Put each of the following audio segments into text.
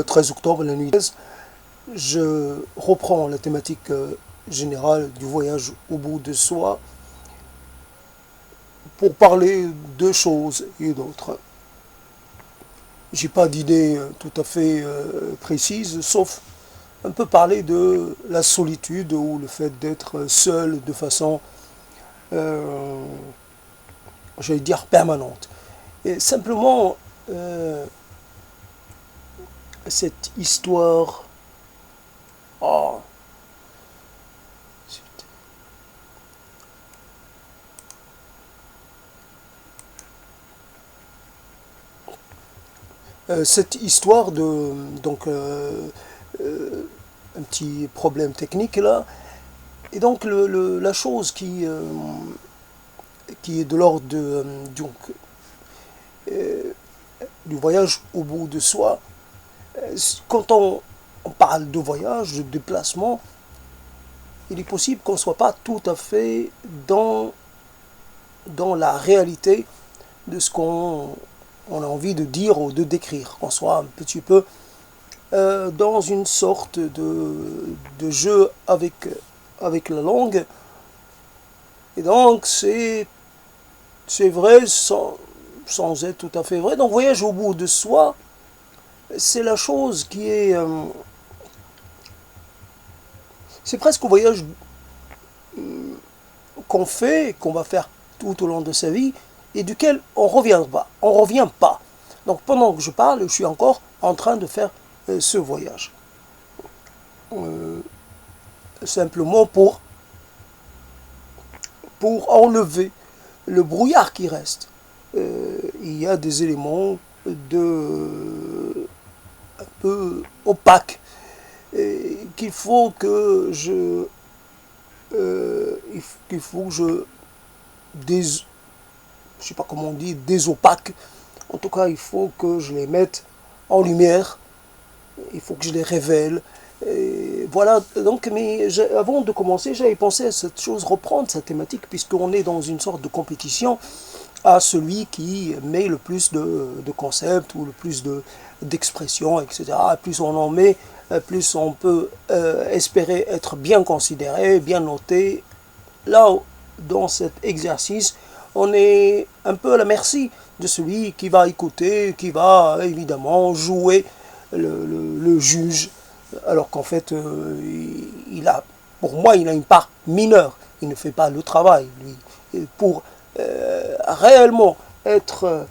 13 octobre, la nuit 13, je reprends la thématique générale du voyage au bout de soi pour parler de choses et d'autres. J'ai pas d'idée tout à fait précise, sauf un peu parler de la solitude ou le fait d'être seul de façon, euh, j'allais dire, permanente. Et simplement, cette histoire... Oh, cette histoire de... Donc, un petit problème technique là. Et donc, la chose qui est de l'ordre euh, du voyage au bout de soi, quand on parle de voyage, de déplacement, il est possible qu'on ne soit pas tout à fait dans la réalité de ce qu'on a envie de dire ou de décrire, qu'on soit un petit peu dans une sorte de jeu avec la langue. Et donc c'est vrai sans être tout à fait vrai. Donc voyage au bout de soi, c'est la chose qui est... c'est presque un voyage qu'on fait, qu'on va faire tout au long de sa vie, et duquel on revient pas. On revient pas. Donc pendant que je parle, je suis encore en train de faire ce voyage. Euh, Simplement pour enlever le brouillard qui reste. Il y a des éléments un peu opaques qu'il faut que qu'il faut que je sais pas comment on dit, désopaque. En tout cas, il faut que je les mette en lumière, il faut que je les révèle. Et voilà, donc, mais avant de commencer, j'avais pensé à cette chose, reprendre cette thématique, puisqu'on est dans une sorte de compétition à celui qui met le plus de concepts ou le plus d'expressions, etc. Plus on en met, plus on peut espérer être bien considéré, bien noté. Là, dans cet exercice, on est un peu à la merci de celui qui va écouter, qui va évidemment jouer le juge, alors qu'en fait, pour moi, il a une part mineure. Il ne fait pas le travail, lui. Et pour réellement être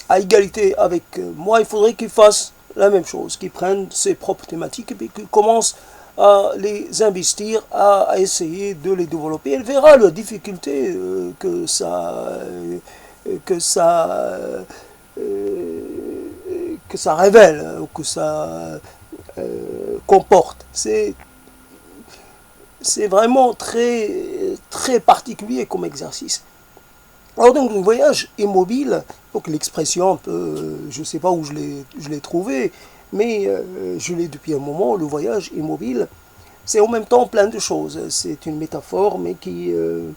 à égalité avec moi, il faudrait qu'il fasse la même chose, qu'il prenne ses propres thématiques et qu'il commence à les investir, à essayer de les développer. Elle verra la difficulté que ça, que ça révèle, que ça comporte. C'est vraiment très particulier comme exercice. Alors donc un voyage immobile, donc l'expression un peu, je ne sais pas où je l'ai trouvé, mais je l'ai depuis un moment, le voyage immobile, c'est en même temps plein de choses. C'est une métaphore, mais qui, je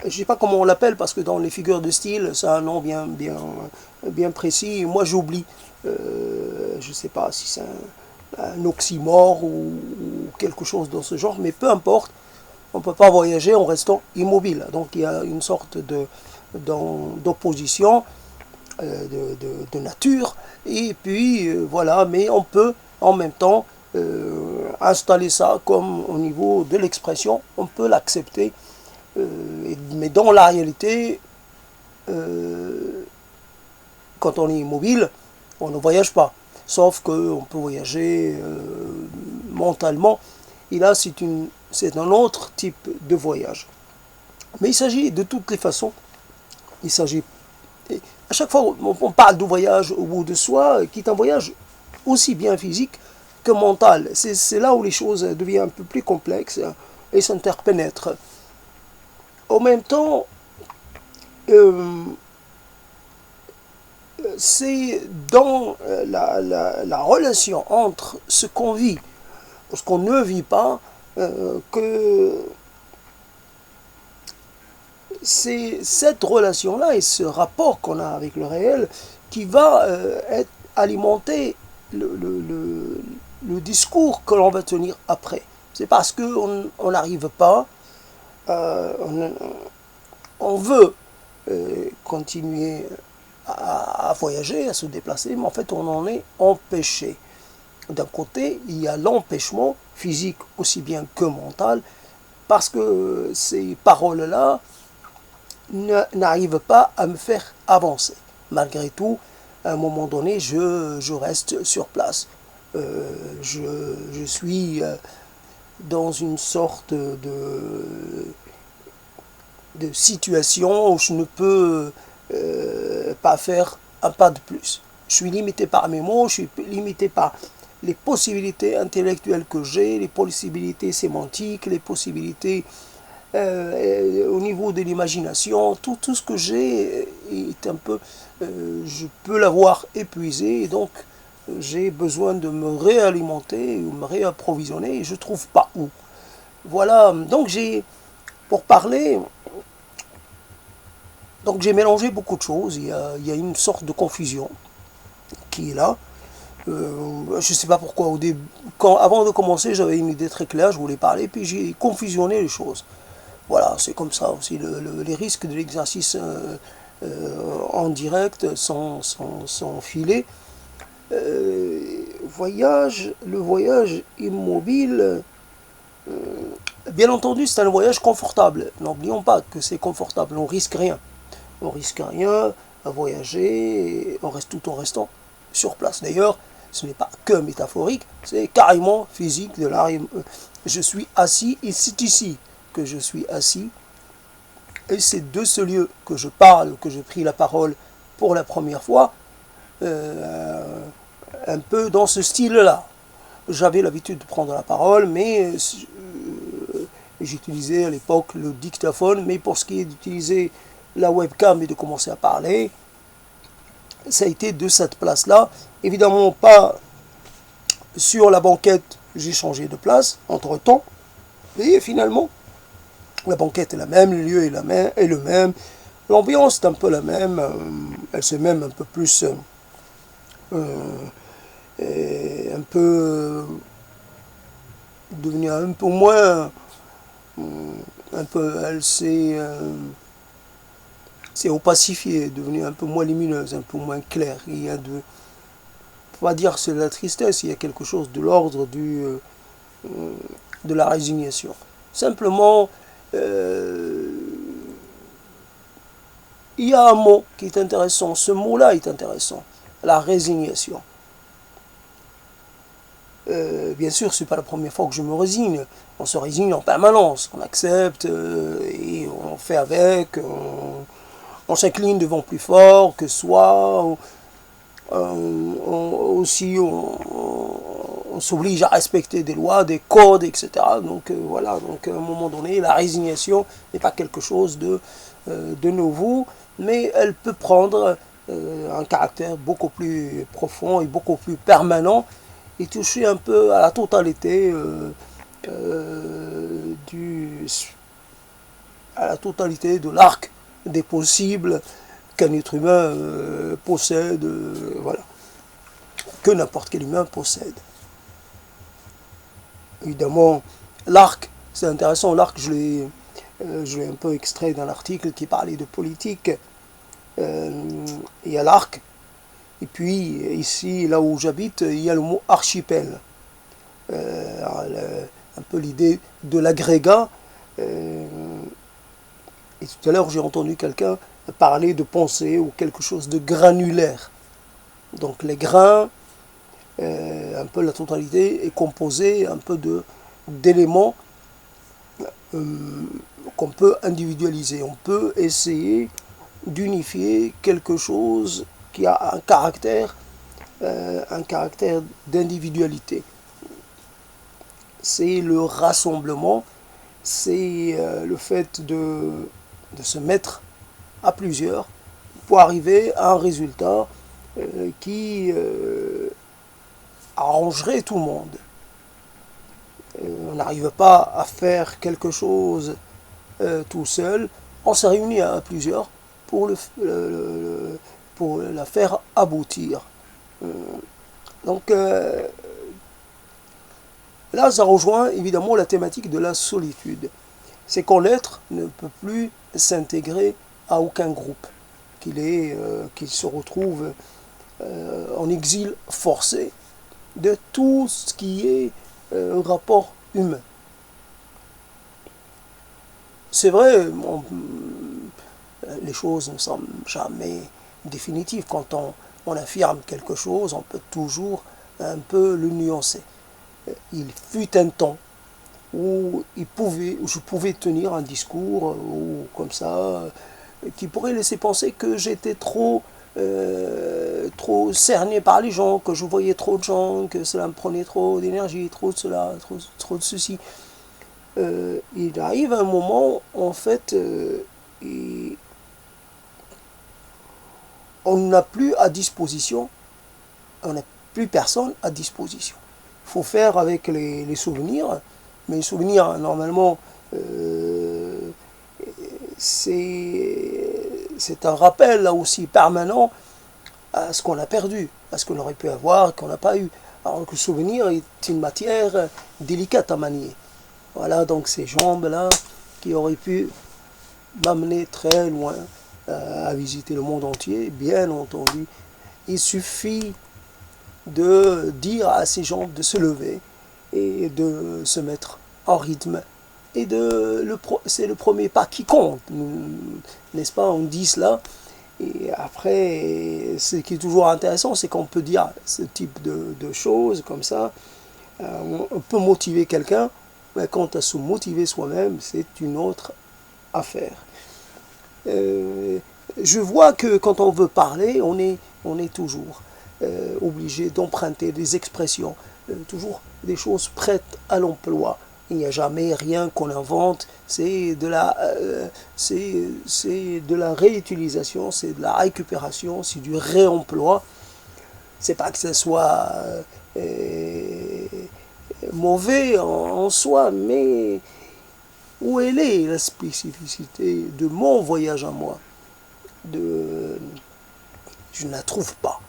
ne sais pas comment on l'appelle, parce que dans les figures de style, ça a un nom bien précis. Moi j'oublie, je ne sais pas si c'est un oxymore ou quelque chose dans ce genre, mais peu importe. On ne peut pas voyager en restant immobile. Donc il y a une sorte d'opposition de nature. Et puis voilà, mais on peut en même temps installer ça comme au niveau de l'expression. On peut l'accepter. Mais dans la réalité, quand on est immobile, on ne voyage pas. Sauf qu'on peut voyager mentalement. Et là, c'est un autre type de voyage. Mais il s'agit de toutes les façons. Il s'agit. À chaque fois on parle de voyage au bout de soi, qui est un voyage aussi bien physique que mental. C'est là où les choses deviennent un peu plus complexes et s'interpénètrent. En même temps, c'est dans la relation entre ce qu'on vit et ce qu'on ne vit pas que c'est cette relation-là et ce rapport qu'on a avec le réel qui va alimenter le discours que l'on va tenir après. C'est parce qu'on n'arrive pas, on, on veut continuer à voyager, à se déplacer, mais en fait on en est empêché. D'un côté, il y a l'empêchement physique aussi bien que mental, parce que ces paroles-là n'arrivent pas à me faire avancer. Malgré tout, à un moment donné, je reste sur place. Je suis dans une sorte de situation où je ne peux pas faire un pas de plus. Je suis limité par mes mots, je suis limité par les possibilités intellectuelles que j'ai, les possibilités sémantiques, les possibilités au niveau de l'imagination, tout ce que j'ai est un peu, je peux l'avoir épuisé, et donc j'ai besoin de me réalimenter, ou me réapprovisionner, et je ne trouve pas où. Voilà, donc pour parler, donc j'ai mélangé beaucoup de choses, il y a une sorte de confusion qui est là. Je ne sais pas pourquoi, avant de commencer, j'avais une idée très claire, je voulais parler, puis j'ai confusionné les choses. Voilà, c'est comme ça aussi, les risques de l'exercice en direct sans filet. Le voyage immobile, bien entendu, c'est un voyage confortable. N'oublions pas que c'est confortable, on risque rien. On risque rien à voyager, on reste tout en restant sur place. D'ailleurs, ce n'est pas que métaphorique, c'est carrément physique. Je suis assis et c'est ici que je suis assis. Et c'est de ce lieu que je parle, que j'ai pris la parole pour la première fois, un peu dans ce style-là. J'avais l'habitude de prendre la parole, mais j'utilisais à l'époque le dictaphone, mais pour ce qui est d'utiliser la webcam et de commencer à parler, ça a été de cette place-là. Évidemment pas sur la banquette, j'ai changé de place entre-temps, et finalement, la banquette est la même, le lieu est le même, l'ambiance est un peu la même, elle s'est même un peu plus, un peu devenue un peu moins, elle s'est opacifiée, devenue un peu moins lumineuse, un peu moins claire. Il y a pas dire c'est de la tristesse, il y a quelque chose de l'ordre de la résignation. Simplement, il y a un mot qui est intéressant, ce mot-là est intéressant, la résignation. Bien sûr, ce n'est pas la première fois que je me résigne, on se résigne en permanence, on accepte et on fait avec, on s'incline devant plus fort que soi, aussi on s'oblige à respecter des lois, des codes, etc. Donc voilà, donc à un moment donné, la résignation n'est pas quelque chose de nouveau, mais elle peut prendre un caractère beaucoup plus profond et beaucoup plus permanent et toucher un peu à la totalité à la totalité de l'arc des possibles qu'un être humain possède, voilà, que n'importe quel humain possède. Évidemment, l'arc, c'est intéressant, l'arc, je l'ai un peu extrait d'un article qui parlait de politique. Il y a l'arc, et puis ici, là où j'habite, il y a le mot archipel. Un peu l'idée de l'agrégat. Et tout à l'heure, j'ai entendu quelqu'un parler de pensée ou quelque chose de granulaire. Donc les grains, un peu la totalité est composée un peu d'éléments qu'on peut individualiser. On peut essayer d'unifier quelque chose qui a un caractère d'individualité. C'est le rassemblement, c'est le fait de se mettre à plusieurs pour arriver à un résultat qui arrangerait tout le monde. On n'arrive pas à faire quelque chose tout seul, on s'est réunis à plusieurs pour la faire aboutir. Donc là, ça rejoint évidemment la thématique de la solitude. C'est quand l'être ne peut plus s'intégrer à aucun groupe, qu'il se retrouve en exil forcé de tout ce qui est rapport humain. C'est vrai, les choses ne sont jamais définitives. Quand on affirme quelque chose, on peut toujours un peu le nuancer. Il fut un temps où je pouvais tenir un discours ou comme ça, qui pourrait laisser penser que j'étais trop cerné par les gens, que je voyais trop de gens, que cela me prenait trop d'énergie, trop de cela, trop de ceci. Il arrive un moment, en fait, on n'a plus à disposition, on n'a plus personne à disposition. Il faut faire avec les souvenirs, mais les souvenirs, normalement, c'est un rappel, là aussi, permanent à ce qu'on a perdu, à ce qu'on aurait pu avoir, qu'on n'a pas eu. Alors que le souvenir est une matière délicate à manier. Voilà, donc ces jambes-là qui auraient pu m'amener très loin à visiter le monde entier, bien entendu. Il suffit de dire à ces jambes de se lever et de se mettre en rythme. Et c'est le premier pas qui compte, n'est-ce pas? On dit cela. Et après, ce qui est toujours intéressant, c'est qu'on peut dire ce type de choses comme ça. On peut motiver quelqu'un, mais quant à se motiver soi-même, c'est une autre affaire. Je vois que quand on veut parler, on est toujours obligé d'emprunter des expressions, toujours des choses prêtes à l'emploi. Il n'y a jamais rien qu'on invente, c'est de la réutilisation, c'est de la récupération, c'est du réemploi. C'est pas que ce soit mauvais en soi, mais où elle est la spécificité de mon voyage à moi? Je ne la trouve pas.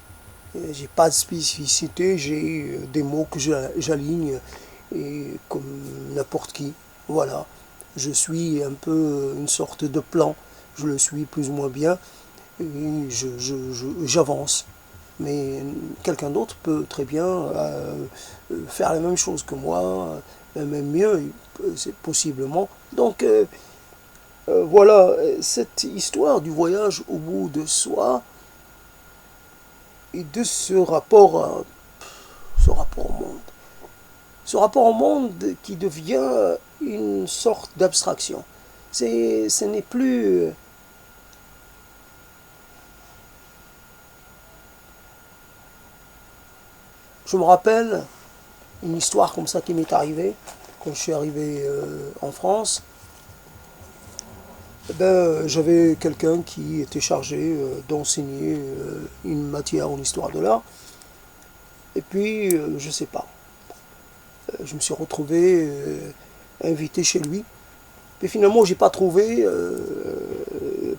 J'ai pas de spécificité, j'ai des mots que j'aligne et comme n'importe qui. Voilà. Je suis un peu une sorte de plan. Je le suis plus ou moins bien. Et j'avance. Mais quelqu'un d'autre peut très bien faire la même chose que moi, même mieux, c'est possiblement. Donc voilà, cette histoire du voyage au bout de soi et de ce rapport au monde. Ce rapport au monde qui devient une sorte d'abstraction. Ce n'est plus... Je me rappelle une histoire comme ça qui m'est arrivée quand je suis arrivé en France. J'avais quelqu'un qui était chargé d'enseigner une matière en histoire de l'art. Et puis, je sais pas, je me suis retrouvé invité chez lui. Et finalement, j'ai pas trouvé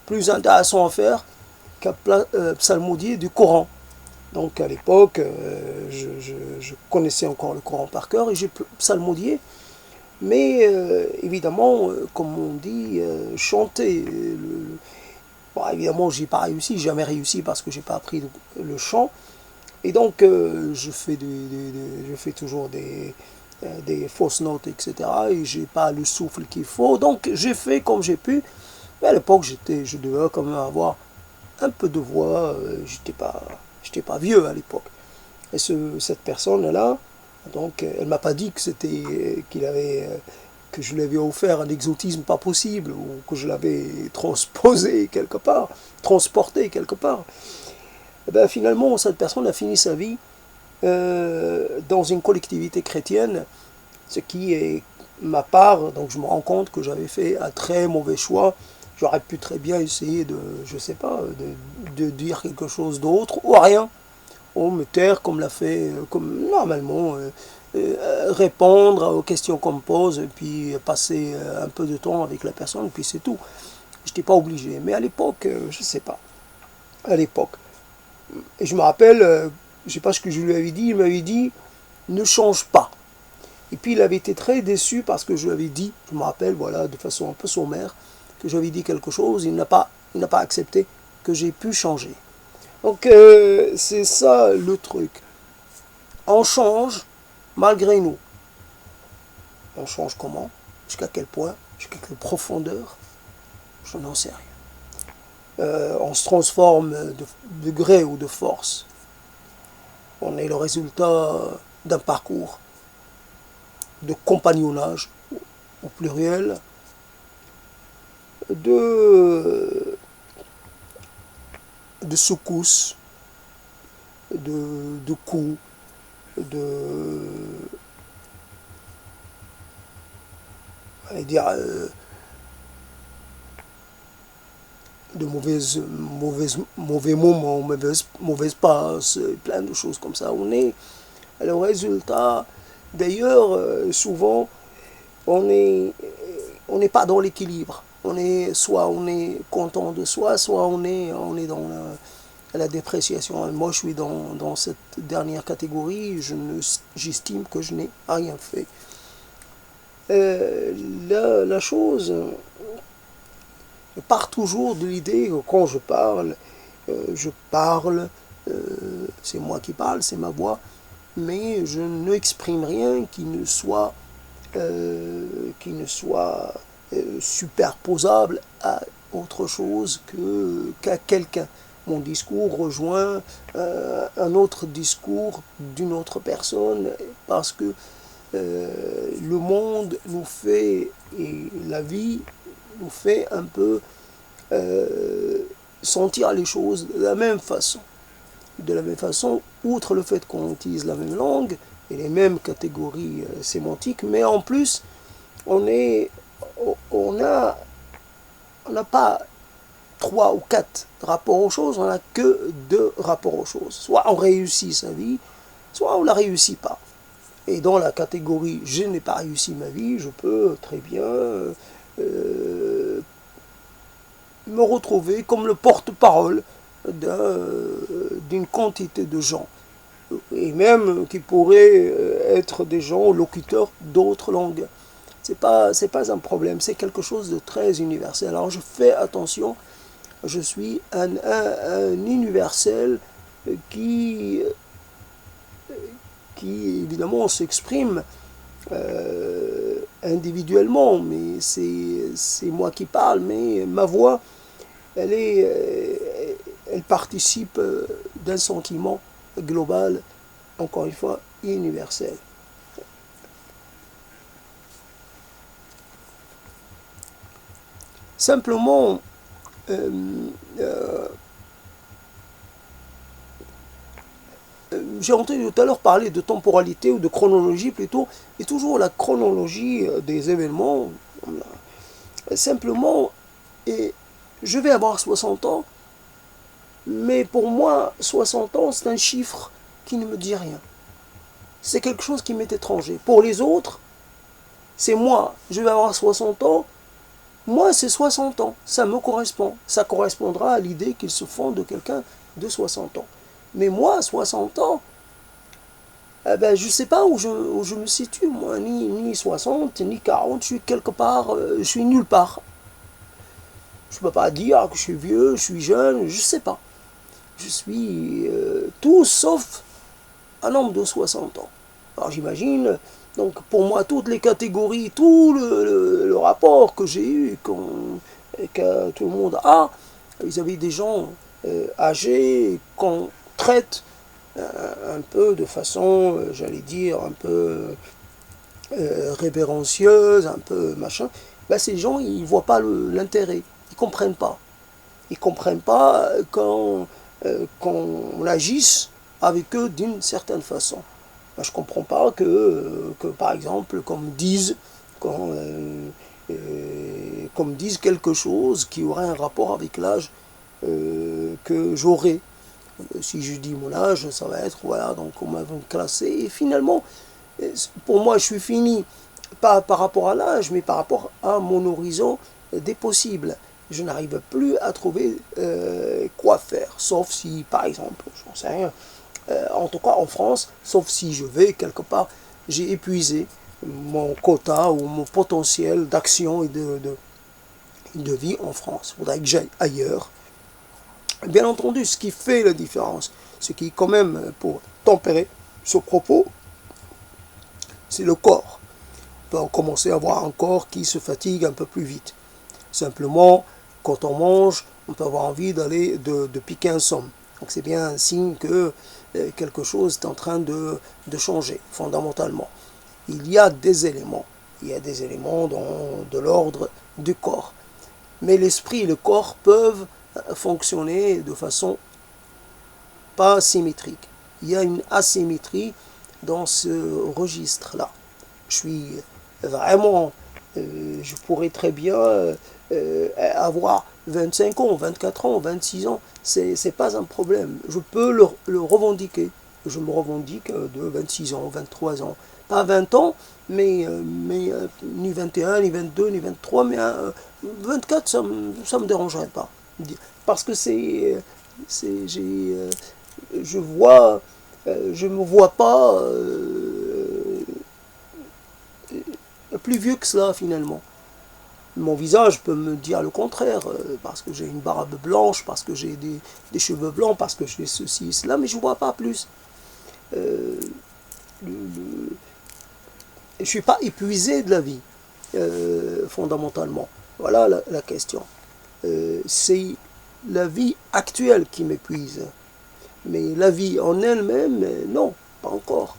plus intéressant à faire qu'un psalmodier du Coran. Donc à l'époque, je connaissais encore le Coran par cœur et j'ai psalmodié. Mais évidemment, comme on dit, chanter. Bon, évidemment, j'ai pas réussi, j'ai jamais réussi parce que j'ai pas appris le chant. Et donc, je fais toujours des fausses notes, etc. Et j'ai pas le souffle qu'il faut. Donc, j'ai fait comme j'ai pu. Mais à l'époque, je devais quand même avoir un peu de voix. J'étais pas vieux à l'époque. Et cette personne-là, donc, elle m'a pas dit que que je lui avais offert un exotisme pas possible ou que je l'avais transposé quelque part, transporté quelque part. Et ben, finalement, cette personne a fini sa vie dans une collectivité chrétienne, ce qui est ma part. Donc, je me rends compte que j'avais fait un très mauvais choix. J'aurais pu très bien essayer je sais pas, de dire quelque chose d'autre ou rien. Ou me taire comme l'a fait, comme normalement, répondre aux questions qu'on me pose et puis passer un peu de temps avec la personne, et puis c'est tout. Je n'étais pas obligé. Mais à l'époque, je sais pas. À l'époque. Et je me rappelle je ne sais pas ce que je lui avais dit, il m'avait dit, ne change pas. Et puis il avait été très déçu parce que je lui avais dit, je me rappelle, voilà, de façon un peu sommaire, que je lui avais dit quelque chose, il n'a pas accepté que j'ai pu changer. Donc c'est ça le truc. On change malgré nous. On change comment? Jusqu'à quel point? Jusqu'à quelle profondeur? Je n'en sais rien. On se transforme de gré ou de force. On est le résultat d'un parcours de compagnonnage, au pluriel, de secousses, de coups, de mauvais moments, mauvaises passes, plein de choses comme ça. On est le résultat. D'ailleurs, souvent, on n'est pas dans l'équilibre. Soit on est content de soi, soit on est dans la dépréciation. Moi, je suis dans cette dernière catégorie. J'estime que je n'ai rien fait. La chose, je pars toujours de l'idée que quand je parle, c'est moi qui parle, c'est ma voix, mais je n'exprime rien qui ne soit superposable à autre chose qu'à quelqu'un. Mon discours rejoint un autre discours d'une autre personne parce que le monde nous fait, et la vie nous fait un peu sentir les choses de la même façon. De la même façon, outre le fait qu'on utilise la même langue et les mêmes catégories sémantiques, mais en plus, on n'a pas 3 ou 4 rapports aux choses, on n'a que 2 rapports aux choses. Soit on réussit sa vie, soit on ne la réussit pas. Et dans la catégorie « je n'ai pas réussi ma vie », je peux très bien me retrouver comme le porte-parole d'une quantité de gens, et même qui pourraient être des gens locuteurs d'autres langues. C'est pas un problème, c'est quelque chose de très universel. Alors je fais attention, je suis un universel qui évidemment s'exprime individuellement, mais c'est moi qui parle, mais ma voix, elle participe d'un sentiment global, encore une fois, universel. Simplement, j'ai entendu tout à l'heure parler de temporalité ou de chronologie plutôt, et toujours la chronologie des événements. Simplement, je vais avoir 60 ans, mais pour moi, 60 ans, c'est un chiffre qui ne me dit rien. C'est quelque chose qui m'est étranger. Pour les autres, c'est moi, je vais avoir 60 ans, moi c'est 60 ans, ça me correspond. Ça correspondra à l'idée qu'ils se font de quelqu'un de 60 ans. Mais moi, 60 ans, je ne sais pas où je me situe, moi, ni 60, ni 40, je suis quelque part, je suis nulle part. Je ne peux pas dire que je suis vieux, je suis jeune, je ne sais pas. Je suis tout sauf un homme de 60 ans. Alors j'imagine, donc pour moi, toutes les catégories, tout le rapport que j'ai eu, que tout le monde a, vis-à-vis des gens âgés, qu'on traite un peu de façon, j'allais dire, un peu révérencieuse, un peu machin, ces gens, ils ne voient pas l'intérêt, ils ne comprennent pas. Ils ne comprennent pas qu'on agisse avec eux d'une certaine façon. Je ne comprends pas que, par exemple, comme disent quelque chose qui aurait un rapport avec l'âge que j'aurai. Si je dis mon âge, ça va être, voilà, donc on m'a classé. Et finalement, pour moi, je suis fini, pas par rapport à l'âge, mais par rapport à mon horizon des possibles. Je n'arrive plus à trouver quoi faire, sauf si, par exemple, j'en sais rien, en tout cas en France, sauf si je vais quelque part, j'ai épuisé mon quota ou mon potentiel d'action et de vie en France. Il faudrait que j'aille ailleurs. Bien entendu, ce qui fait la différence, ce qui quand même, pour tempérer ce propos, c'est le corps. On peut commencer à avoir un corps qui se fatigue un peu plus vite. Simplement, quand on mange, on peut avoir envie de piquer un somme. Donc c'est bien un signe que quelque chose est en train de changer fondamentalement. Il y a des éléments. Il y a des éléments de l'ordre du corps. Mais l'esprit et le corps peuvent fonctionner de façon pas symétrique. Il y a une asymétrie dans ce registre-là. Je suis vraiment, je pourrais très bien avoir 25 ans, 24 ans, 26 ans, c'est pas un problème. Je peux le revendiquer. Je me revendique de 26 ans, 23 ans. Pas 20 ans, mais ni 21, ni 22, ni 23, mais 24, ça me dérangerait pas. Parce que je vois, je me vois pas plus vieux que cela finalement. Mon visage peut me dire le contraire, parce que j'ai une barbe blanche, parce que j'ai des cheveux blancs, parce que j'ai ceci et cela, mais je ne vois pas plus. Je ne suis pas épuisé de la vie, fondamentalement. Voilà la question. C'est la vie actuelle qui m'épuise. Mais la vie en elle-même, non, pas encore.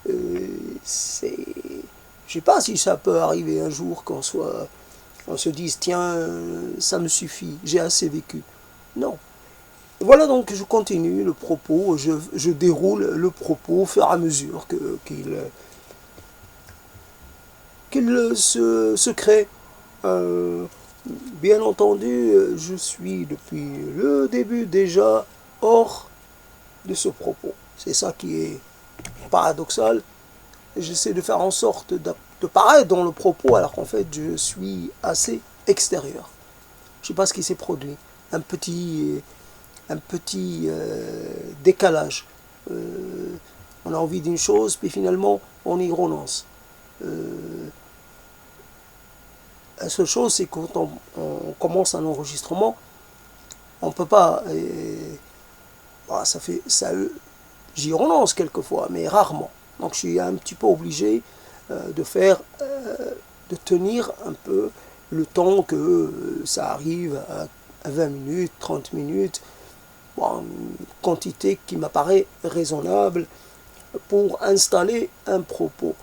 Je ne sais pas si ça peut arriver un jour qu'on se dise, tiens, ça me suffit, j'ai assez vécu. Non. Voilà donc, je continue le propos, je déroule le propos au fur et à mesure qu'il se crée. Bien entendu, je suis depuis le début déjà hors de ce propos. C'est ça qui est paradoxal. J'essaie de faire en sorte de paraître dans le propos alors qu'en fait je suis assez extérieur. Je ne sais pas ce qui s'est produit. Un petit décalage. On a envie d'une chose, puis finalement on y renonce. La seule chose, c'est que quand on commence un enregistrement, on ne peut pas. J'y renonce quelquefois, mais rarement. Donc je suis un petit peu obligé de tenir un peu le temps que ça arrive à 20 minutes, 30 minutes, bon, une quantité qui m'apparaît raisonnable pour installer un propos.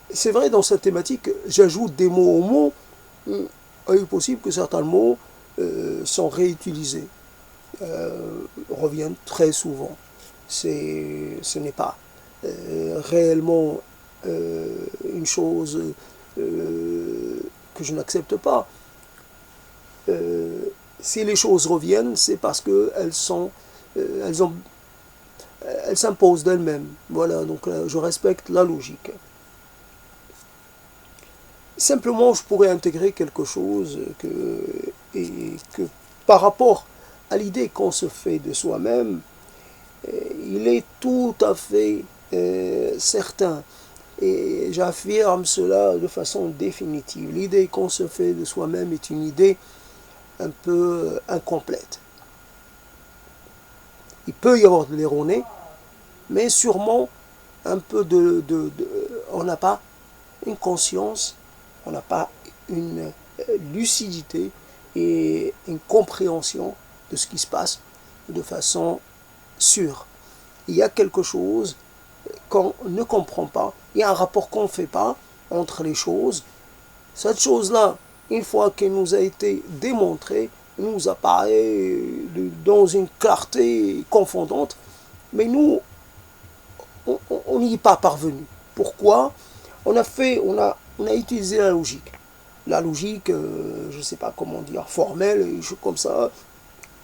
C'est vrai, dans cette thématique, j'ajoute des mots aux mots. Il est possible que certains mots sont réutilisés, reviennent très souvent. Ce n'est pas réellement une chose que je n'accepte pas. Si les choses reviennent, c'est parce qu'elles s'imposent d'elles-mêmes. Voilà, donc je respecte la logique. Simplement, je pourrais intégrer quelque chose que par rapport à l'idée qu'on se fait de soi-même, il est tout à fait certain, et j'affirme cela de façon définitive, l'idée qu'on se fait de soi-même est une idée un peu incomplète. Il peut y avoir de l'erroné, mais sûrement un peu on n'a pas une conscience, on n'a pas une lucidité et une compréhension de ce qui se passe de façon sûre. Il y a quelque chose qu'on ne comprend pas, il y a un rapport qu'on ne fait pas entre les choses. Cette chose-là, une fois qu'elle nous a été démontrée, nous apparaît dans une clarté confondante, mais nous, on n'y est pas parvenu. Pourquoi ? On a utilisé la logique. La logique, je ne sais pas comment dire, formelle, des choses comme ça.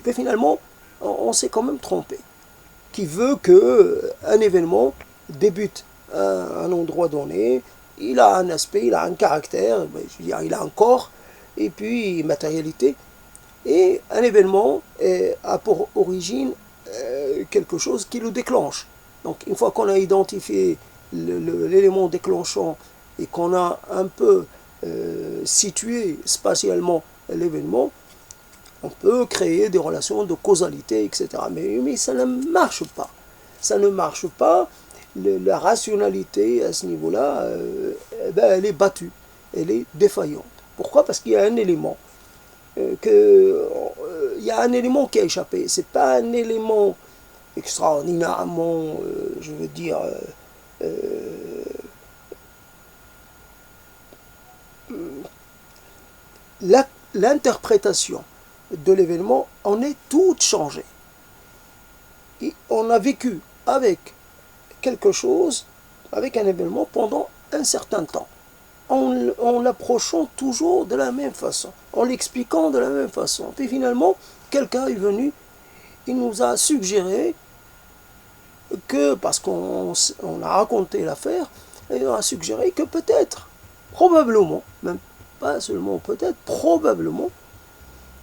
Mais finalement, on s'est quand même trompé. Qui veut qu'un événement débute à un endroit donné, il a un aspect, il a un caractère, je veux dire, il a un corps, et puis matérialité. Et un événement a pour origine quelque chose qui le déclenche. Donc une fois qu'on a identifié l'élément déclenchant et qu'on a un peu situé spatialement l'événement, on peut créer des relations de causalité, etc. Mais ça ne marche pas. Ça ne marche pas. La rationalité à ce niveau-là, elle est battue. Elle est défaillante. Pourquoi? Parce qu'il y a un élément. Il y a un élément qui a échappé. Ce n'est pas un élément extraordinairement, je veux dire, l'interprétation de l'événement en est toute changée. Et on a vécu avec quelque chose, avec un événement pendant un certain temps, en l'approchant toujours de la même façon, en l'expliquant de la même façon. Puis finalement, quelqu'un est venu, il nous a suggéré que, parce qu'on a raconté l'affaire, il a suggéré que peut-être, probablement, même pas seulement peut-être, probablement,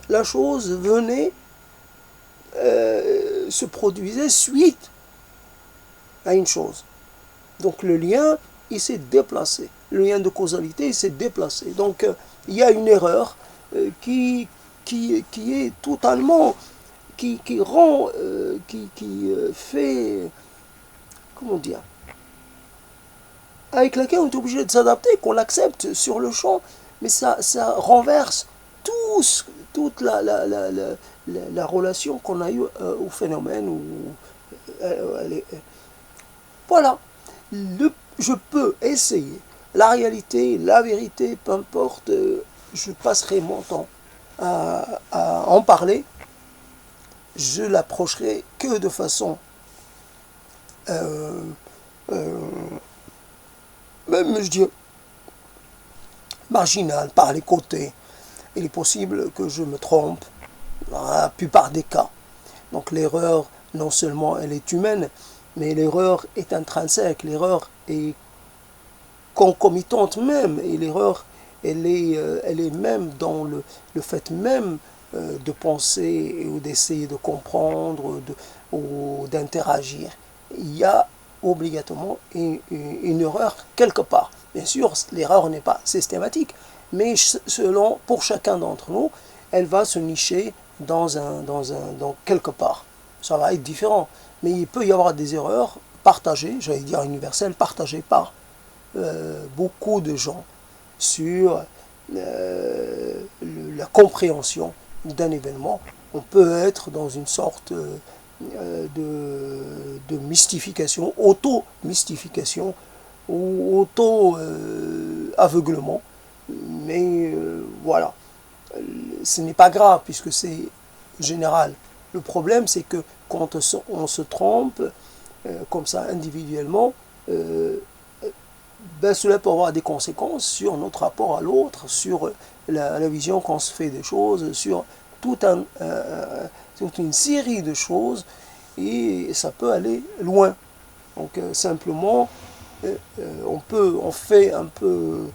la chose venait, se produisait suite à une chose. Donc le lien, il s'est déplacé. Le lien de causalité, il s'est déplacé. Donc il y a une erreur qui est totalement, qui rend, qui fait, comment dire, avec laquelle on est obligé de s'adapter, qu'on l'accepte sur le champ, mais ça renverse toute la relation qu'on a eue au phénomène. Voilà. Je peux essayer. La réalité, la vérité, peu importe, je passerai mon temps à en parler. Je l'approcherai que de façon même, je dirais, marginale, par les côtés. Il est possible que je me trompe dans la plupart des cas. Donc l'erreur, non seulement elle est humaine, mais l'erreur est intrinsèque, l'erreur est concomitante même, et l'erreur, elle est même dans le fait même de penser ou d'essayer de comprendre ou d'interagir. Il y a obligatoirement une erreur quelque part. Bien sûr, l'erreur n'est pas systématique, mais pour chacun d'entre nous, elle va se nicher dans quelque part. Ça va être différent. Mais il peut y avoir des erreurs partagées, j'allais dire universelles, partagées par beaucoup de gens sur la compréhension d'un événement. On peut être dans une sorte de mystification, auto-mystification ou auto-aveuglement. Mais voilà, ce n'est pas grave puisque c'est général. Le problème, c'est que quand on se trompe, comme ça individuellement, cela peut avoir des conséquences sur notre rapport à l'autre, sur la vision qu'on se fait des choses, sur toute une série de choses, et ça peut aller loin. Donc simplement, on fait un peu,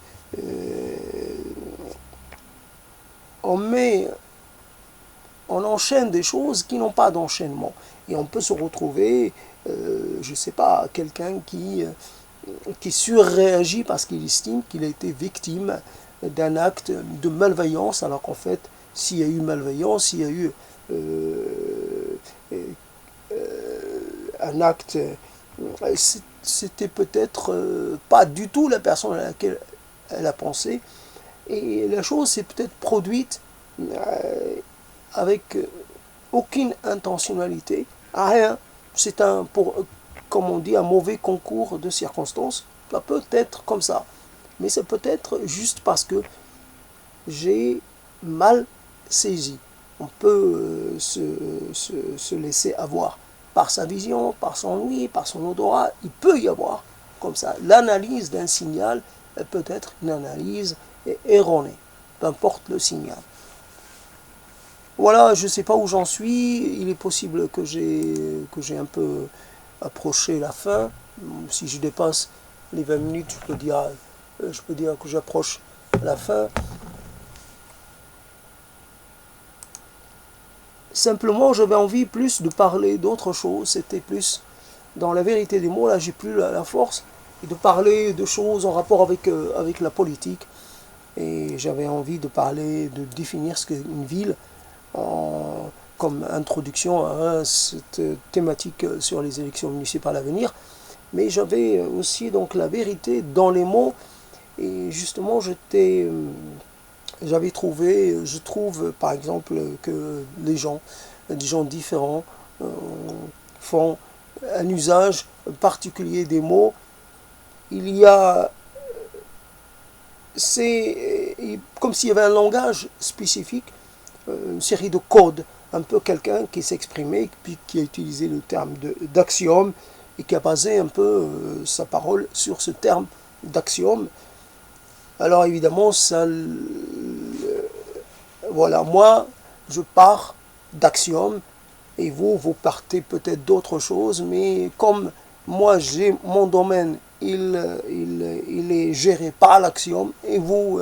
on enchaîne des choses qui n'ont pas d'enchaînement. Et on peut se retrouver, je ne sais pas, quelqu'un qui surréagit parce qu'il estime qu'il a été victime d'un acte de malveillance, alors qu'en fait, s'il y a eu malveillance, s'il y a eu un acte, c'était peut-être pas du tout la personne à laquelle elle a pensé, et la chose s'est peut-être produite avec aucune intentionnalité, rien. C'est comme on dit, un mauvais concours de circonstances. Ça peut être comme ça. Mais c'est peut-être juste parce que j'ai mal saisi. On peut se laisser avoir par sa vision, par son ouïe, par son odorat. Il peut y avoir comme ça. L'analyse d'un signal peut être une analyse erronée. Peu importe le signal. Voilà, je ne sais pas où j'en suis. Il est possible que j'ai un peu approché la fin. Si je dépasse les 20 minutes, je peux dire que j'approche la fin. simplement, j'avais envie plus de parler d'autre chose. C'était plus dans la vérité des mots. Là, j'ai plus la force de parler de choses en rapport avec la politique. Et j'avais envie de parler, de définir ce qu'est une ville comme introduction à cette thématique sur les élections municipales à venir. Mais j'avais aussi donc la vérité dans les mots. Et justement, j'avais trouvé, je trouve par exemple que des gens différents, font un usage particulier des mots. Il y a, c'est comme s'il y avait un langage spécifique, une série de codes, un peu quelqu'un qui s'exprimait, puis qui a utilisé le terme d'axiome et qui a basé un peu sa parole sur ce terme d'axiome. Alors évidemment, ça, voilà, moi, je pars d'axiomes et vous partez peut-être d'autres choses, mais comme moi, j'ai mon domaine, il est géré par l'axiome et vous,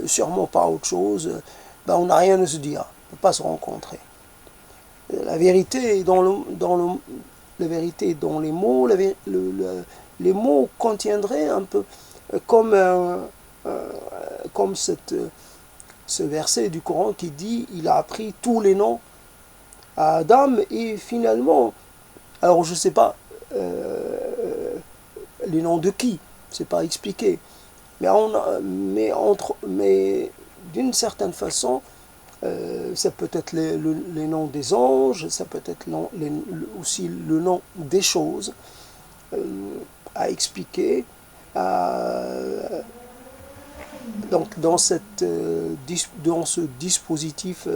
sûrement par autre chose, ben, on n'a rien à se dire, on ne peut pas se rencontrer. La vérité est la vérité est dans les mots, les mots contiendraient un peu comme, comme ce verset du Coran qui dit il a appris tous les noms à Adam et finalement, alors je ne sais pas les noms de qui, c'est pas expliqué, mais d'une certaine façon, ça peut être les noms des anges, ça peut être aussi le nom des choses à expliquer. Donc dans ce dispositif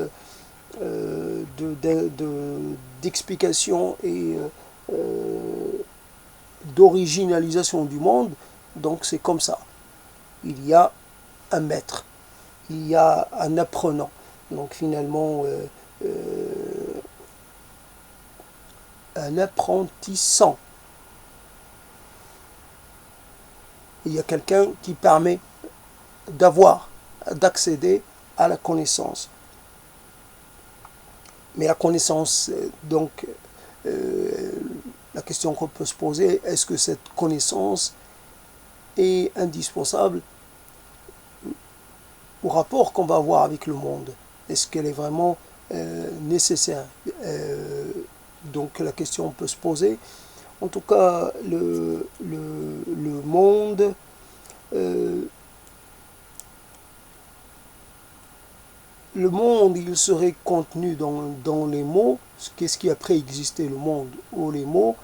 d'explication et d'originalisation du monde, donc c'est comme ça. Il y a un maître, il y a un apprenant. Donc finalement, un apprentissant. Il y a quelqu'un qui permet d'accéder à la connaissance. Mais la connaissance, donc, la question qu'on peut se poser, est-ce que cette connaissance est indispensable au rapport qu'on va avoir avec le monde? Est-ce qu'elle est vraiment nécessaire? Donc la question peut se poser. En tout cas, le monde le monde, il serait contenu dans les mots. Qu'est-ce qui a préexisté le monde ou les mots?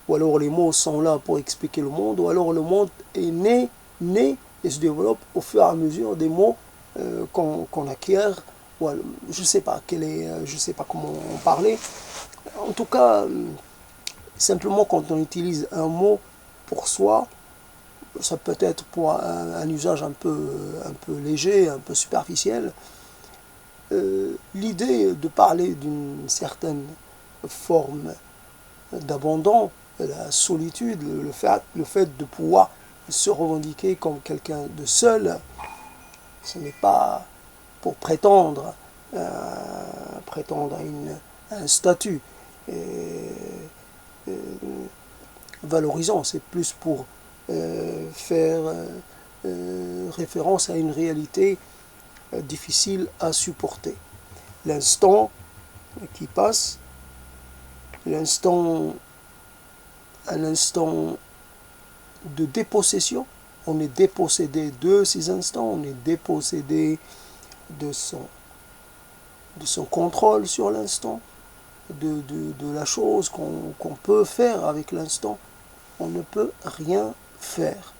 Ou alors les mots sont là pour expliquer le monde, ou alors le monde est né et se développe au fur et à mesure des mots qu'on acquiert. Ou alors, je sais pas je sais pas comment en parler. En tout cas, simplement quand on utilise un mot pour soi, ça peut être pour un usage un peu léger, un peu superficiel. L'idée de parler d'une certaine forme d'abandon, la solitude, le fait de pouvoir se revendiquer comme quelqu'un de seul, ce n'est pas pour prétendre à un statut valorisant, c'est plus pour faire référence à une réalité difficile à supporter. L'instant qui passe, un instant de dépossession, on est dépossédé de ces instants, on est dépossédé de son contrôle sur l'instant, de la chose qu'on peut faire avec l'instant. On ne peut rien faire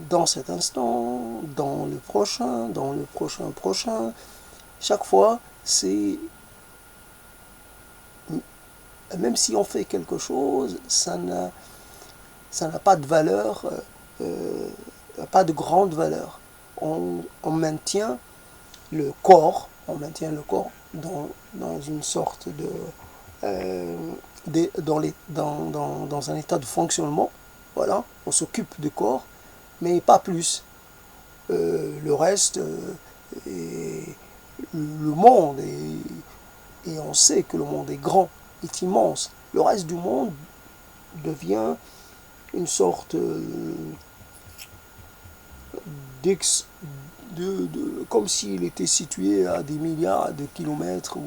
dans cet instant, dans le prochain, prochain. Chaque fois, c'est... Même si on fait quelque chose, ça n'a pas de valeur, pas de grande valeur. On maintient le corps, dans une sorte dans un état de fonctionnement. Voilà, on s'occupe du corps, mais pas plus. Le reste, le monde, et on sait que le monde est grand, est immense. Le reste du monde devient une sorte d'ex, comme s'il était situé à des milliards de kilomètres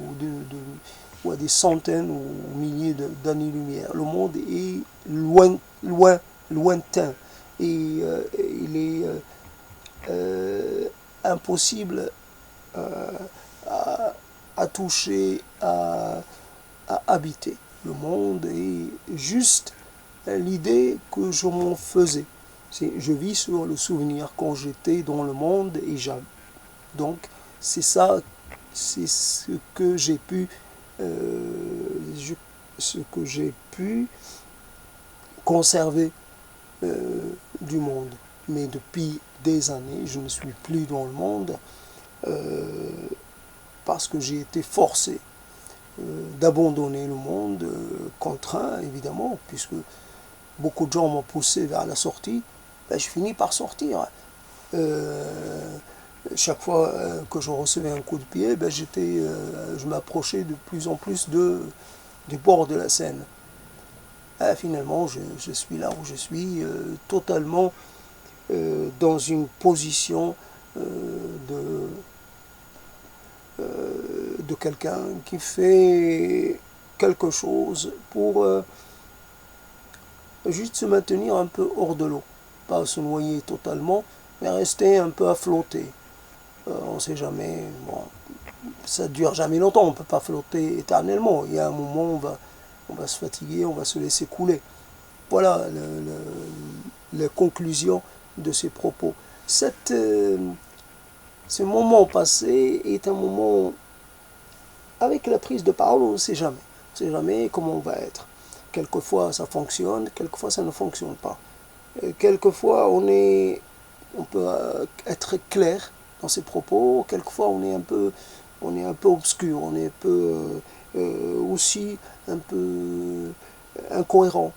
ou à des centaines ou milliers d'années-lumière. Le monde est lointain. Et il est impossible à, à toucher, à habiter. Le monde est juste l'idée que je m'en faisais. Je vis sur le souvenir quand j'étais dans le monde et donc c'est ça, c'est ce que j'ai pu, ce que j'ai pu conserver du monde. Mais depuis des années, je ne suis plus dans le monde parce que j'ai été forcé d'abandonner le monde, contraint évidemment, puisque beaucoup de gens m'ont poussé vers la sortie. Ben, je finis par sortir. Chaque fois que je recevais un coup de pied, ben, je m'approchais de plus en plus du bord de la Seine. Et finalement, je suis là où je suis, totalement dans une position de quelqu'un qui fait quelque chose pour juste se maintenir un peu hors de l'eau. Pas se noyer totalement, mais rester un peu à flotter. On ne sait jamais, bon, ça ne dure jamais longtemps, on ne peut pas flotter éternellement. Il y a un moment où on va se fatiguer, on va se laisser couler. Voilà la conclusion de ces propos. Ce moment passé est un moment, avec la prise de parole, on ne sait jamais. On ne sait jamais comment on va être. Quelquefois ça fonctionne, quelquefois ça ne fonctionne pas. Quelquefois on peut être clair dans ses propos, quelquefois on est un peu obscur, on est un peu aussi un peu incohérent,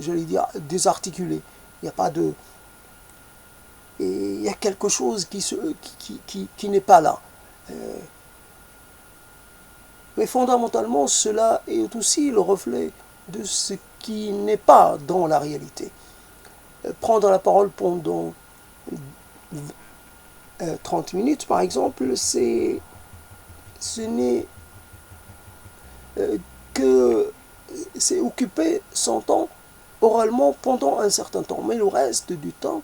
j'allais dire désarticulé. Il n'y a pas de... Et il y a quelque chose qui n'est pas là. Mais fondamentalement, cela est aussi le reflet de ce qui n'est pas dans la réalité. Prendre la parole pendant 30 minutes, par exemple, ce n'est que c'est occuper son temps oralement pendant un certain temps. Mais le reste du temps,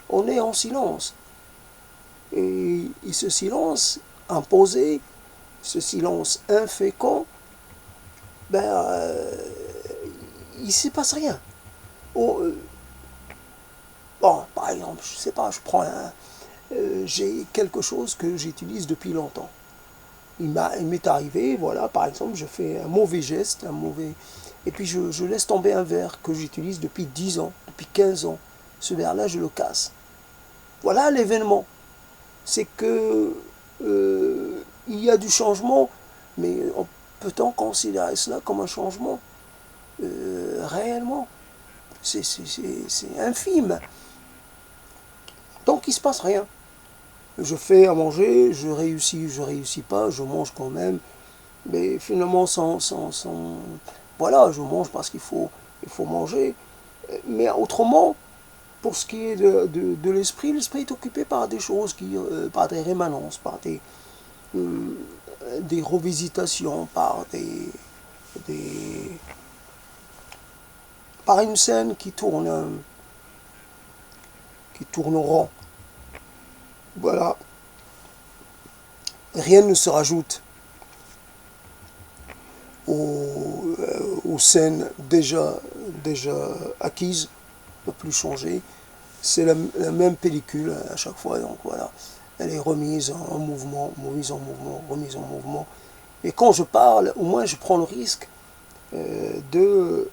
on est en silence. Et ce silence imposé, ce silence infécond, ben, il ne se passe rien. Bon, par exemple, je ne sais pas, j'ai quelque chose que j'utilise depuis longtemps. Il m'est arrivé, voilà, par exemple, je fais un mauvais geste, et puis je laisse tomber un verre que j'utilise depuis 10 ans, depuis 15 ans. Ce verre-là, je le casse. Voilà l'événement. C'est que il y a du changement, mais peut-on considérer cela comme un changement réellement? C'est infime. Donc il ne se passe rien. Je fais à manger, je réussis pas, je mange quand même, mais finalement voilà, je mange parce qu'il faut manger. Mais autrement, pour ce qui est de l'esprit est occupé par des choses, par des rémanences, par des revisitations, par une scène qui tourne rond. Voilà. Rien ne se rajoute aux scènes déjà acquises, ne peut plus changer. C'est la même pellicule à chaque fois, donc voilà. Elle est remise en mouvement, remise en mouvement, remise en mouvement. Et quand je parle, au moins je prends le risque de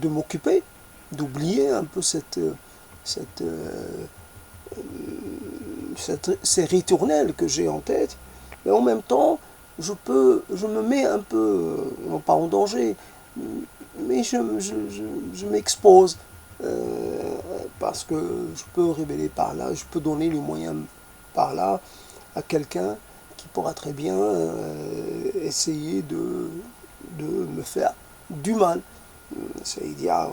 m'occuper, d'oublier un peu ces ritournelles que j'ai en tête, mais en même temps, je me mets un peu, non pas en danger, mais je m'expose parce que je peux révéler par là, je peux donner les moyens par là à quelqu'un qui pourra très bien essayer de me faire du mal. C'est-à-dire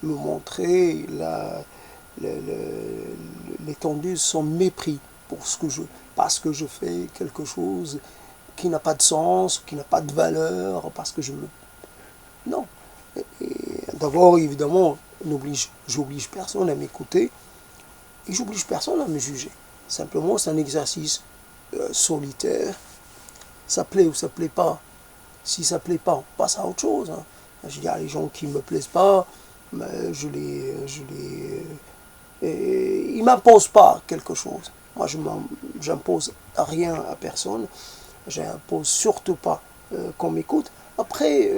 me montrer l'étendue de son mépris pour ce que parce que je fais quelque chose qui n'a pas de sens, qui n'a pas de valeur, parce que je me... Non. D'abord, évidemment, j'oblige personne à m'écouter et j'oblige personne à me juger. Simplement, c'est un exercice solitaire. Ça plaît ou ça plaît pas. Si ça plaît pas, on passe à autre chose. Hein. Je veux dire, les gens qui ne me plaisent pas, ils m'imposent pas quelque chose. Moi, j'impose rien à personne. J'impose surtout pas qu'on m'écoute. Après,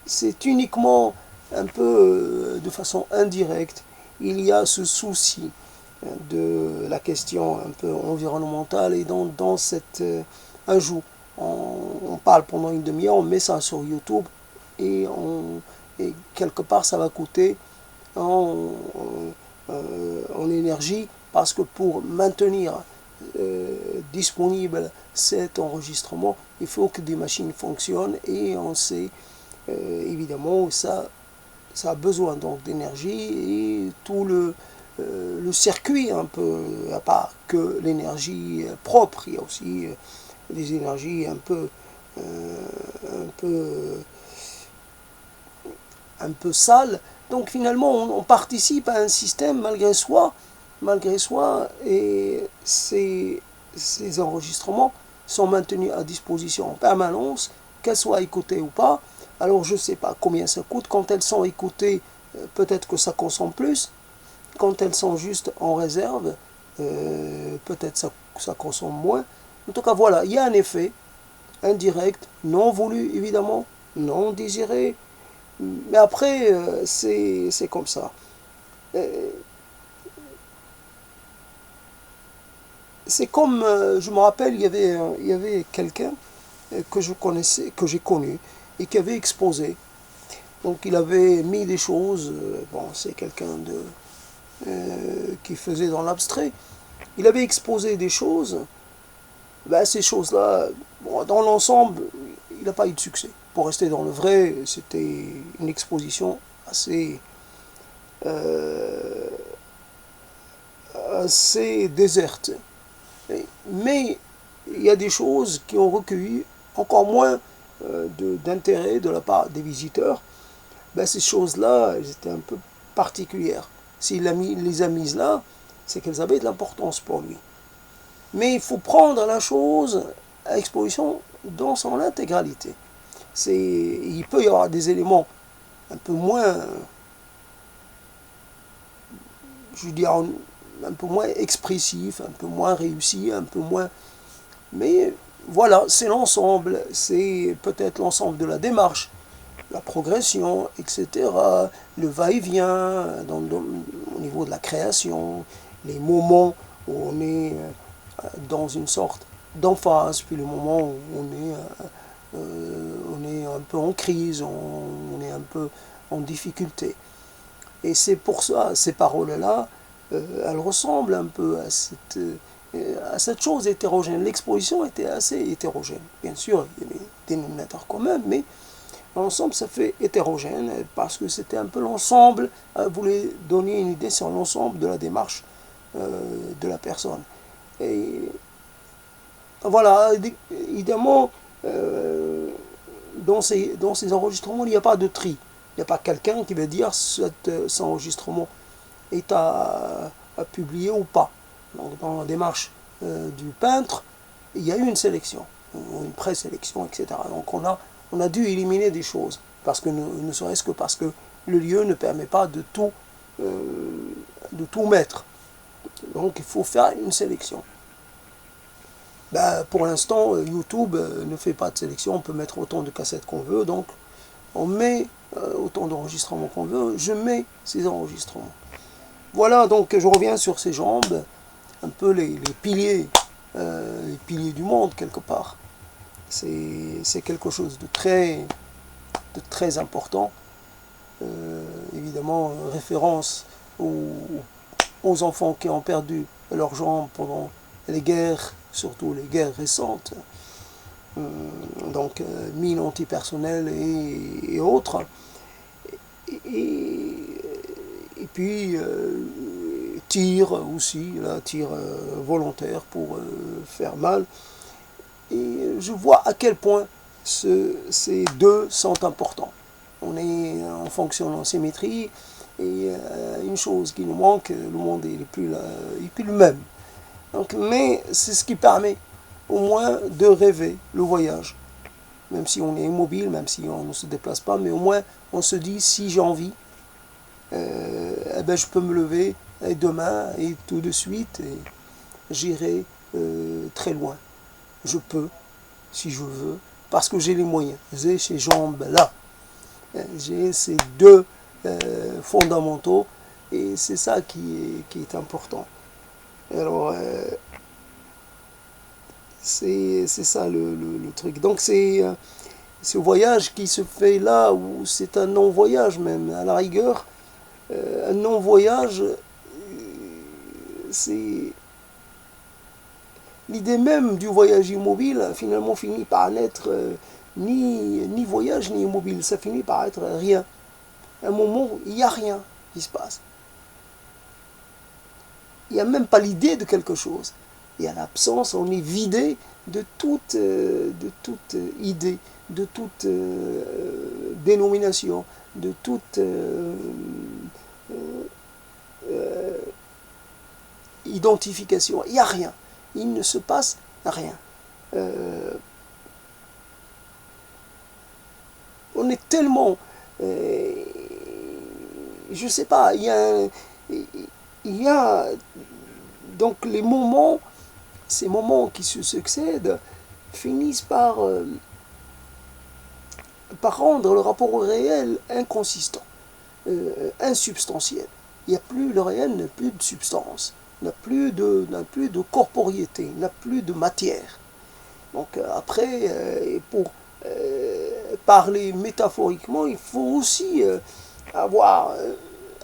c'est uniquement un peu de façon indirecte. Il y a ce souci de la question un peu environnementale et dans cette ajout. On parle pendant une demi-heure, on met ça sur YouTube et quelque part ça va coûter en énergie parce que pour maintenir disponible cet enregistrement, il faut que des machines fonctionnent et on sait évidemment ça a besoin donc d'énergie et tout le circuit un peu, à part que l'énergie propre, il y a aussi des énergies un peu sales. Donc finalement on participe à un système malgré soi et ces enregistrements sont maintenus à disposition en permanence, qu'elles soient écoutées ou pas. Alors je ne sais pas combien ça coûte. Quand elles sont écoutées, peut-être que ça consomme plus. Quand elles sont juste en réserve, peut-être ça consomme moins. En tout cas, voilà, il y a un effet indirect, non voulu évidemment, non désiré. Mais après, c'est comme ça. C'est comme, je me rappelle, il y avait quelqu'un que je connaissais, que j'ai connu, et qui avait exposé. Donc il avait mis des choses, bon c'est quelqu'un qui faisait dans l'abstrait, il avait exposé des choses, ben, ces choses-là, bon, dans l'ensemble, il n'a pas eu de succès. Pour rester dans le vrai, c'était une exposition assez déserte. Mais il y a des choses qui ont recueilli encore moins d'intérêt de la part des visiteurs. Ben, ces choses-là, elles étaient un peu particulières. S'il les a mises là, c'est qu'elles avaient de l'importance pour lui. Mais il faut prendre la chose à exposition dans son intégralité. Il peut y avoir des éléments un peu moins, je veux dire, un peu moins expressifs, un peu moins réussis, un peu moins... Mais voilà, c'est l'ensemble, c'est peut-être l'ensemble de la démarche, la progression, etc., le va-et-vient au niveau de la création, les moments où on est dans une sorte d'emphase, puis le moment où on est un peu en crise, on est un peu en difficulté. Et c'est pour ça, ces paroles-là, elles ressemblent un peu à cette chose hétérogène. L'exposition était assez hétérogène. Bien sûr, il y avait des dénominateurs communs, mais l'ensemble, ça fait hétérogène, parce que c'était un peu l'ensemble, voulait donner une idée sur l'ensemble de la démarche de la personne. Et voilà, évidemment, dans ces enregistrements, il n'y a pas de tri. Il n'y a pas quelqu'un qui va dire cet enregistrement est à publier ou pas. Donc, dans la démarche du peintre, il y a eu une sélection, une présélection, etc. Donc on a dû éliminer des choses, parce que ne serait-ce que parce que le lieu ne permet pas de tout mettre. Donc il faut faire une sélection. Ben, pour l'instant, YouTube ne fait pas de sélection, on peut mettre autant de cassettes qu'on veut, donc on met autant d'enregistrements qu'on veut, je mets ces enregistrements. Voilà, donc je reviens sur ces jambes, un peu les piliers du monde quelque part. C'est quelque chose de très important, évidemment. évidemment référence aux enfants qui ont perdu leurs jambes pendant les guerres, surtout les guerres récentes, donc mines antipersonnelles et autres. Et puis tir aussi, là, tir volontaire pour faire mal. Et je vois à quel point ces deux sont importants. On fonctionne en symétrie, et une chose qui nous manque, le monde n'est plus le même. Donc, mais c'est ce qui permet au moins de rêver le voyage. Même si on est immobile, même si on ne se déplace pas, mais au moins on se dit, si j'ai envie, eh ben, je peux me lever et demain et tout de suite, et j'irai très loin. Je peux, si je veux, parce que j'ai les moyens. J'ai ces jambes-là. J'ai ces deux fondamentaux, et c'est ça qui est important. Alors, c'est ça le truc. Donc, c'est ce voyage qui se fait là, où c'est un non-voyage même, à la rigueur. Un non-voyage, c'est... L'idée même du voyage immobile finalement finit par n'être ni voyage ni immobile, ça finit par être rien. Un moment où il n'y a rien qui se passe. Il n'y a même pas l'idée de quelque chose. Et à l'absence, on est vidé de toute idée, de toute dénomination, de toute identification. Il n'y a rien. Il ne se passe rien. On est tellement... je ne sais pas, il y a donc les moments, ces moments qui se succèdent, finissent par rendre le rapport au réel inconsistant, insubstantiel. Il n'y a plus, le réel n'a plus de substance, n'a plus de corporéité, n'a plus de matière. Donc après, pour parler métaphoriquement, il faut aussi avoir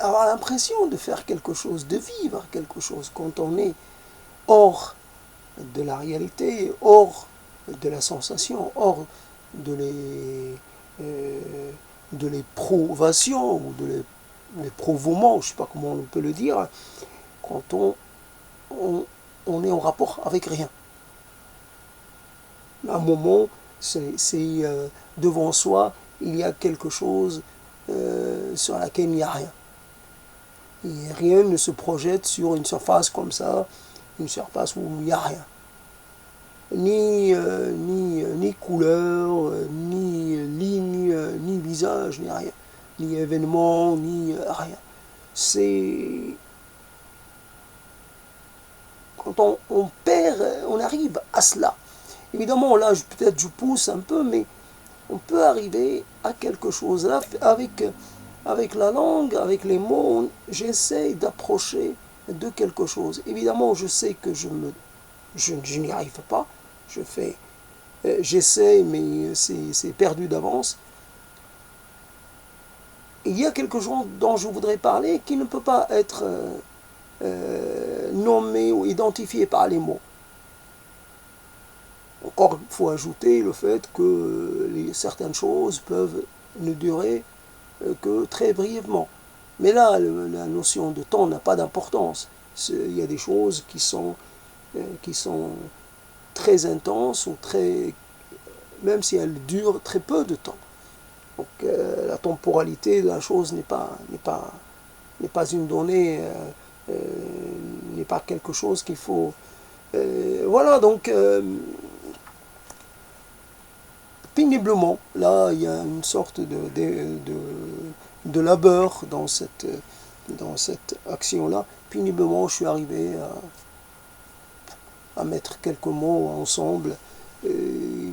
l'impression de faire quelque chose, de vivre quelque chose quand on est hors de la réalité, hors de la sensation, hors de l'éprovation ou de l'éprouvoment, je ne sais pas comment on peut le dire, quand on est en rapport avec rien. À un moment, c'est devant soi, il y a quelque chose sur laquelle il n'y a rien. Et rien ne se projette sur une surface comme ça, une surface où il n'y a rien. Ni couleur, ni ligne, ni visage, ni rien. Ni événement, ni rien. C'est... Quand on perd, on arrive à cela. Évidemment, là, peut-être je pousse un peu, mais on peut arriver à quelque chose. Là, avec la langue, avec les mots, j'essaie d'approcher de quelque chose. Évidemment, je sais que je n'y arrive pas. J'essaie, mais c'est perdu d'avance. Il y a quelque chose dont je voudrais parler qui ne peut pas être nommé ou identifié par les mots. Encore, il faut ajouter le fait que certaines choses peuvent ne durer que très brièvement. Mais là, la notion de temps n'a pas d'importance. Il y a des choses qui sont très intenses, ou même si elles durent très peu de temps. Donc la temporalité de la chose n'est pas une donnée, n'est pas quelque chose qu'il faut... voilà, donc péniblement, là, il y a une sorte de labeur dans cette action-là. Péniblement, je suis arrivé à mettre quelques mots ensemble. Il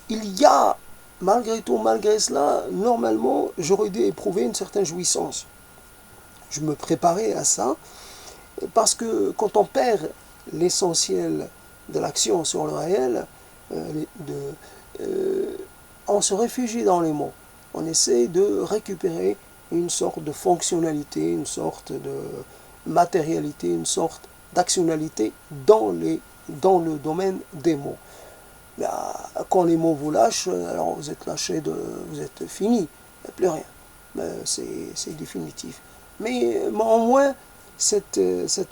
y a, malgré tout, malgré cela, normalement, j'aurais dû éprouver une certaine jouissance. Je me préparais à ça, parce que quand on perd l'essentiel de l'action sur le réel, on se réfugie dans les mots. On essaie de récupérer une sorte de fonctionnalité, une sorte de matérialité, une sorte d'actionnalité dans le domaine des mots. Quand les mots vous lâchent, alors vous êtes lâché, vous êtes fini, il n'y a plus rien. C'est définitif. Mais au moins, cette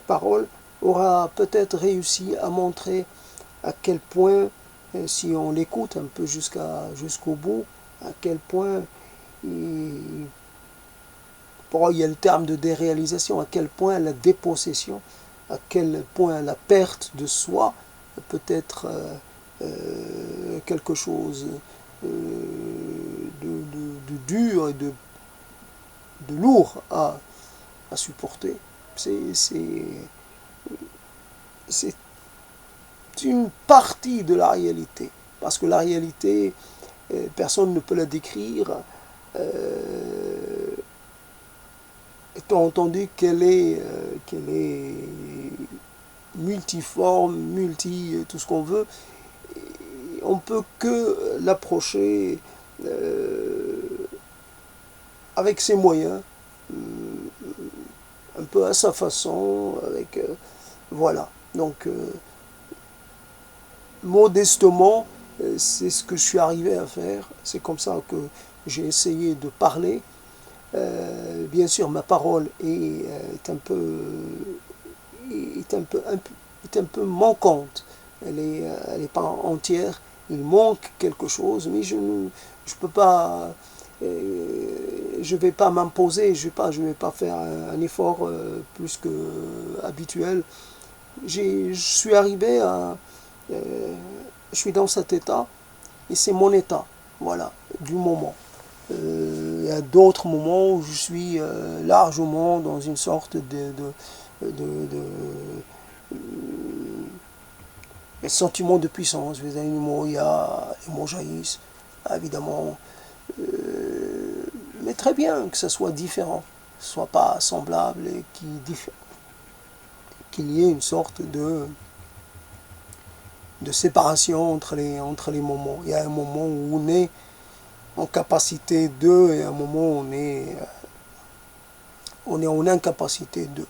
parole aura peut-être réussi à montrer à quel point, si on l'écoute un peu jusqu'au bout, à quel point il y a le terme de déréalisation, à quel point la dépossession, à quel point la perte de soi peut être quelque chose de dur et de lourd à supporter. C'est une partie de la réalité. Parce que la réalité, personne ne peut la décrire, étant entendu qu'elle est multiforme, tout ce qu'on veut. On ne peut que l'approcher avec ses moyens, un peu à sa façon, voilà. Donc, modestement, c'est ce que je suis arrivé à faire. C'est comme ça que j'ai essayé de parler. Bien sûr, ma parole est un peu manquante. Elle n'est pas entière. Il manque quelque chose, mais je peux pas. Je vais pas m'imposer. Je vais pas faire un effort plus que habituel. Je suis arrivé à. Je suis dans cet état et c'est mon état, voilà, du moment. Il y a d'autres moments où je suis largement dans une sorte de sentiment de puissance. Les mots, les mots jaillissent, évidemment. Mais très bien que ça soit différent, que ce soit pas semblable et qu'il y ait une sorte de séparation entre les moments. Il y a un moment où on est en capacité de, et un moment où on est en incapacité de.